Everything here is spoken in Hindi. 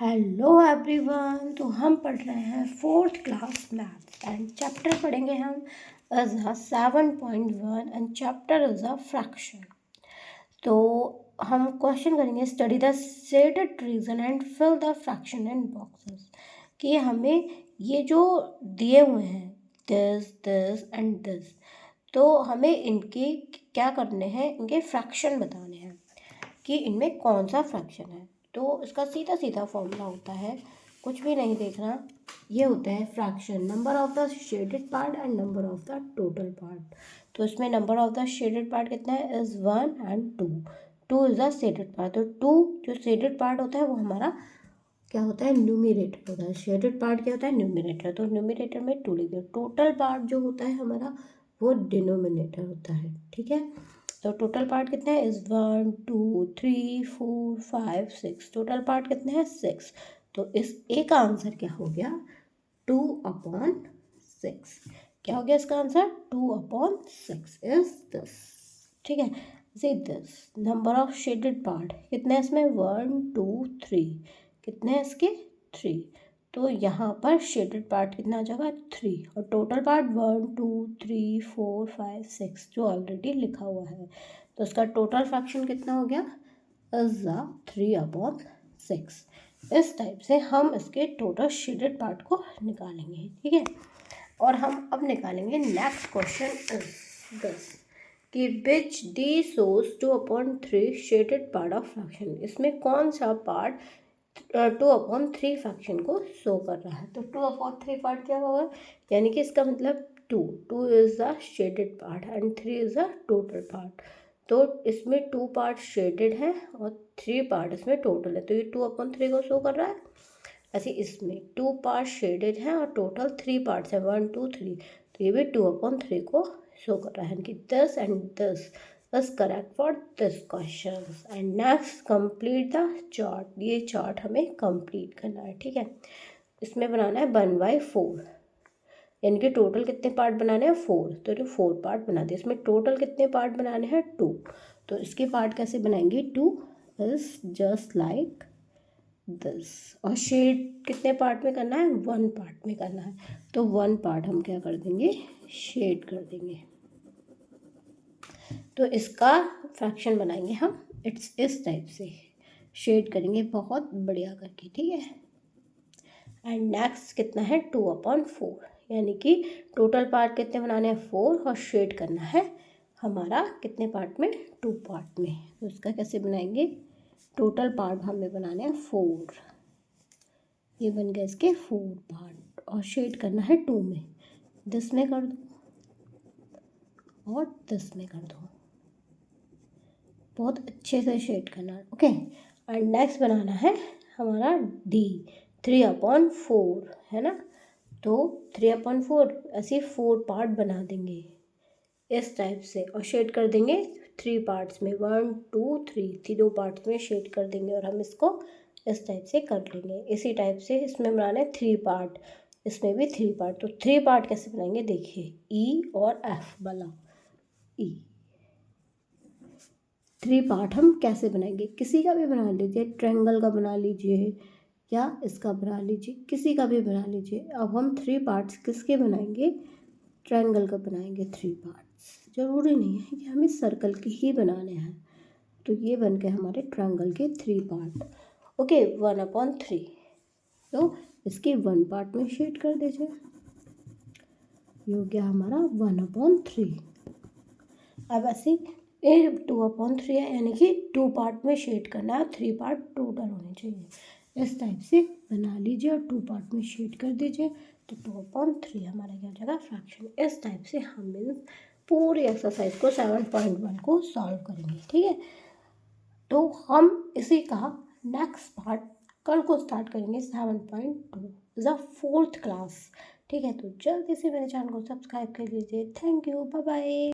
Hello everyone. तो हम पढ़ रहे हैं 4th class maths and chapter पढ़ेंगे हम is 7.1 and chapter is a fraction. तो हम क्वेश्चन करेंगे study the stated reason and fill the fraction in boxes. कि हमें ये जो दिए हुए हैं दिस एंड दिस, तो हमें इनके क्या करने हैं, इनके फ्रैक्शन बताने हैं कि इनमें कौन सा फ्रैक्शन है। तो इसका सीधा सीधा फॉर्मूला होता है, कुछ भी नहीं देखना, ये होता है fraction number of the shaded part and number of the total part. तो इसमें number of the shaded part कितना है is 1 and 2 is the shaded part. तो 2 जो शेडेड पार्ट होता है वो हमारा क्या होता है, न्यूमिनेटर होता है। शेडेड पार्ट क्या होता है, न्यूमिनेटर। तो न्यूमिनेटर में 2 लिख दो। टोटल पार्ट जो होता है हमारा वो डिनोमिनेटर होता है। ठीक है, तो टोटल पार्ट कितने हैं इज 1 2 3 4 5 6। टोटल पार्ट कितने हैं 6। तो इस ए का आंसर क्या हो गया 2/6। क्या हो गया इसका आंसर 2/6 इज दिस। ठीक है, see this number of shaded part कितने हैं इसमें 1 2 3। कितने हैं इसके 3। तो यहाँ पर शेडेड पार्ट कितना आ जाएगा 3 और टोटल पार्ट 1 2 3 4 5 6 जो ऑलरेडी लिखा हुआ है। तो इसका टोटल फ्रैक्शन कितना हो गया इज 3/6। इस टाइप से हम इसके टोटल शेडेड पार्ट को निकालेंगे। ठीक है, और हम अब निकालेंगे नेक्स्ट क्वेश्चन इज दिस कि विच डी shows 2/3 shaded part of fraction. इसमें कौन सा पार्ट 2/3 फ्रैक्शन को शो कर रहा है। तो 2/3 पार्ट क्या होगा, यानी कि इसका मतलब 2 is the shaded part and 3 is the total part. तो इसमें 2 पार्ट शेडेड है और 3 पार्ट इसमें टोटल है, तो ये 2/3 को शो कर रहा है। ऐसे इसमें 2 पार्ट शेडेड है और टोटल 3 पार्ट्स है 1 2 3, तो ये भी 2/3 को शो कर रहा है। यानी कि this and this is correct for this questions and next complete the chart। ये चार्ट हमें कंप्लीट करना है। ठीक है, इसमें बनाना है 1/4, यानी कि टोटल कितने पार्ट बनाने हैं 4, तो ये 4 पार्ट बना दिए। इसमें टोटल कितने पार्ट बनाने हैं 2, तो इसके पार्ट कैसे बनाएंगे 2 is just like this। और शेड कितने पार्ट में करना है 1 पार्ट में करना है, तो 1 पार्ट हम क्या कर देंगे शेड कर देंगे। तो इसका फ्रैक्शन बनाएंगे हम इस टाइप से शेड करेंगे बहुत बढ़िया करके। ठीक है, एंड नेक्स्ट कितना है 2/4, यानी कि टोटल पार्ट कितने बनाने हैं 4 और शेड करना है हमारा कितने पार्ट में 2 पार्ट में। तो इसका कैसे बनाएंगे, टोटल पार्ट हमें बनाने हैं 4, ये बन गया इसके 4 पार्ट और शेड करना है 2 में, दिस में कर दो और दिस में कर दो, बहुत अच्छे से शेड करना है। ओके, एंड नेक्स्ट बनाना है हमारा डी 3/4 है ना। तो 3/4 ऐसे 4 पार्ट बना देंगे इस टाइप से और शेड कर देंगे 3 पार्ट्स में 1 2 3, 3 पार्ट्स में शेड कर देंगे और हम इसको इस टाइप से कर लेंगे। इसी टाइप से इसमें बनाना है 3 पार्ट, इसमें भी 3 पार्ट। तो 3 पार्ट कैसे बनाएंगे देखिए, ई और एफ वाला ई 3 पार्ट हम कैसे बनाएंगे, किसी का भी बना लीजिए, ट्रायंगल का बना लीजिए या इसका बना लीजिए, किसी का भी बना लीजिए। अब हम 3 पार्ट्स किसके बनाएंगे, ट्रायंगल का बनाएंगे 3 पार्ट्स। ज़रूरी नहीं है कि हमें सर्कल के ही बनाने हैं, तो ये बन के हमारे ट्रायंगल के 3 पार्ट। ओके, 1/3, तो इसके 1 पार्ट में शेड कर दीजिए, ये हो गया हमारा 1/3। अब ऐसे 2/3 है, यानी कि 2 पार्ट में शेड करना है, 3 पार्ट टोटल होने चाहिए। इस टाइप से बना लीजिए और 2 पार्ट में शेड कर दीजिए, तो 2/3 हमारा क्या हो जाएगा फ्रैक्शन। इस टाइप से हम पूरी एक्सरसाइज को 7.1 को सॉल्व करेंगे। ठीक है, तो हम इसी का नेक्स्ट पार्ट कल को स्टार्ट करेंगे 7.2 इज अ 4th क्लास। ठीक है, तो जल्दी से मेरे चैनल को सब्सक्राइब कर लीजिए। Thank you, bye bye.